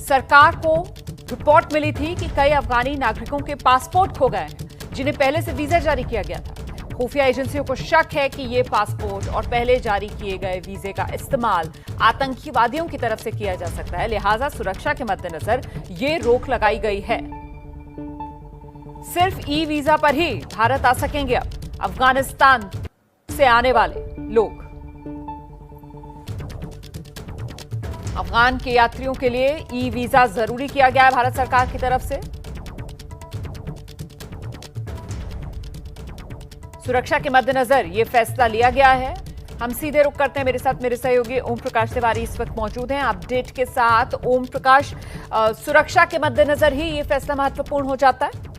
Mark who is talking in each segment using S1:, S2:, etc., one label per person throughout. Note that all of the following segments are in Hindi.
S1: सरकार को रिपोर्ट मिली थी कि कई अफगानी नागरिकों के पासपोर्ट खो गए हैं, जिन्हें पहले से वीजा जारी किया गया था। खुफिया एजेंसियों को शक है कि ये पासपोर्ट और पहले जारी किए गए वीजे का इस्तेमाल आतंकवादियों की तरफ से किया जा सकता है, लिहाजा सुरक्षा के मद्देनजर ये रोक लगाई गई है। सिर्फ ई वीजा पर ही भारत आ सकेंगे अब अफगानिस्तान से आने वाले लोग। अफगान के यात्रियों के लिए ई वीजा जरूरी किया गया है भारत सरकार की तरफ से। सुरक्षा के मद्देनजर यह फैसला लिया गया है। हम सीधे रुख करते हैं, मेरे साथ मेरे सहयोगी ओम प्रकाश तिवारी इस वक्त मौजूद हैं अपडेट के साथ। ओम प्रकाश, सुरक्षा के मद्देनजर ही यह फैसला महत्वपूर्ण हो जाता है?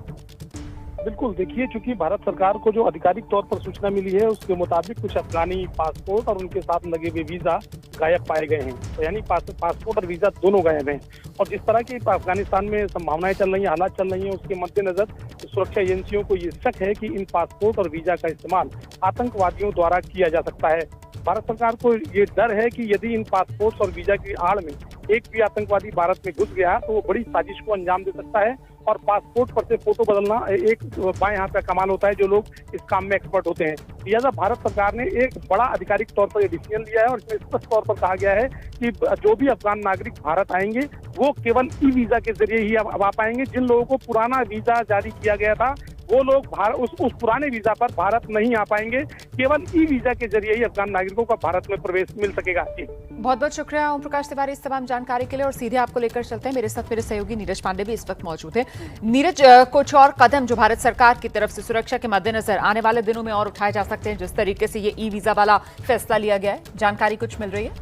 S2: बिल्कुल, देखिए, चूंकि भारत सरकार को जो आधिकारिक तौर पर सूचना मिली है उसके मुताबिक कुछ अफगानी पासपोर्ट और उनके साथ लगे हुए वीजा गायब पाए गए हैं। तो यानी पासपोर्ट और वीजा दोनों गायब हैं। और जिस तरह की अफगानिस्तान में संभावनाएं चल रही हैं, हालात चल रही हैं, उसके मद्देनजर सुरक्षा एजेंसियों को ये शक है कि इन पासपोर्ट और वीजा का इस्तेमाल आतंकवादियों द्वारा किया जा सकता है। भारत सरकार को ये डर है कि यदि इन पासपोर्ट और वीजा की आड़ में एक भी आतंकवादी भारत में घुस गया तो वो बड़ी साजिश को अंजाम दे सकता है। और पासपोर्ट पर से फोटो बदलना एक बाएं हाथ का कमाल होता है, जो लोग इस काम में एक्सपर्ट होते हैं। लिहाजा भारत सरकार ने एक बड़ा आधिकारिक तौर पर यह डिसीजन लिया है और इसमें स्पष्ट तौर पर कहा गया है कि जो भी अफगान नागरिक भारत आएंगे वो केवल ई वीजा के जरिए ही अब आ पाएंगे। जिन लोगों को पुराना वीजा जारी किया गया था वो लोग उस पुराने वीजा पर भारत नहीं आ पाएंगे। केवल ई वीजा के जरिए ही अफगान नागरिकों का भारत में प्रवेश मिल सकेगा।
S1: बहुत बहुत शुक्रिया ओम प्रकाश तिवारी इस तमाम जानकारी के लिए। और सीधे आपको लेकर चलते हैं, मेरे साथ मेरे सहयोगी नीरज पांडे भी इस वक्त मौजूद है। नीरज, कुछ और कदम जो भारत सरकार की तरफ से सुरक्षा के मद्देनजर आने वाले दिनों में और उठाए जा सकते हैं, जिस तरीके से ये ई वीजा वाला फैसला लिया गया है, जानकारी कुछ मिल रही है?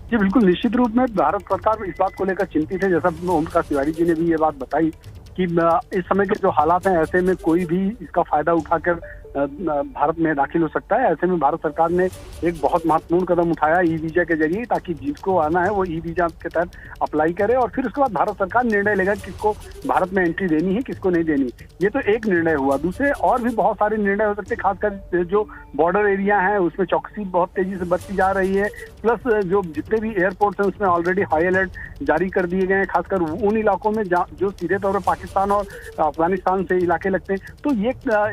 S3: जी बिल्कुल, निश्चित रूप में भारत सरकार इस बात को लेकर चिंतित है। जैसा ओम प्रकाश तिवारी जी ने भी ये बात बताई कि इस समय के जो हालात हैं, ऐसे में कोई भी इसका फायदा उठाकर भारत में दाखिल हो सकता है। ऐसे में भारत सरकार ने एक बहुत महत्वपूर्ण कदम उठाया ई वीजा के जरिए, ताकि जिसको आना है वो ई वीजा के तहत अप्लाई करे और फिर उसके बाद भारत सरकार निर्णय लेगा किसको भारत में एंट्री देनी है, किसको नहीं देनी। ये तो एक निर्णय हुआ। दूसरे और भी बहुत सारे निर्णय हो सकते हैं, खासकर जो बॉर्डर एरिया है उसमें चौकसी बहुत तेजी से बढ़ती जा रही है। प्लस जो जितने भी एयरपोर्ट हैं उसमें ऑलरेडी हाई अलर्ट जारी कर दिए गए हैं, खासकर उन इलाकों में जो सीधे तौर पर पाकिस्तान और अफगानिस्तान से इलाके लगते हैं। तो ये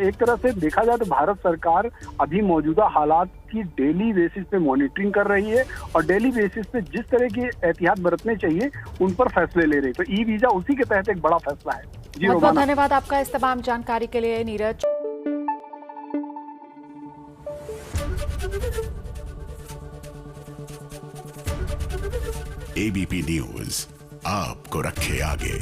S3: एक तरह से देखा जाए तो भारत सरकार अभी मौजूदा हालात की डेली बेसिस पे मॉनिटरिंग कर रही है और डेली बेसिस पे जिस तरह की एहतियात बरतने चाहिए उन पर फैसले ले रही है। तो ई वीजा उसी के तहत एक बड़ा फैसला है। जी
S1: बहुत बहुत धन्यवाद आपका इस तमाम जानकारी के लिए नीरज।
S4: एबीपी न्यूज आपको रखे आगे।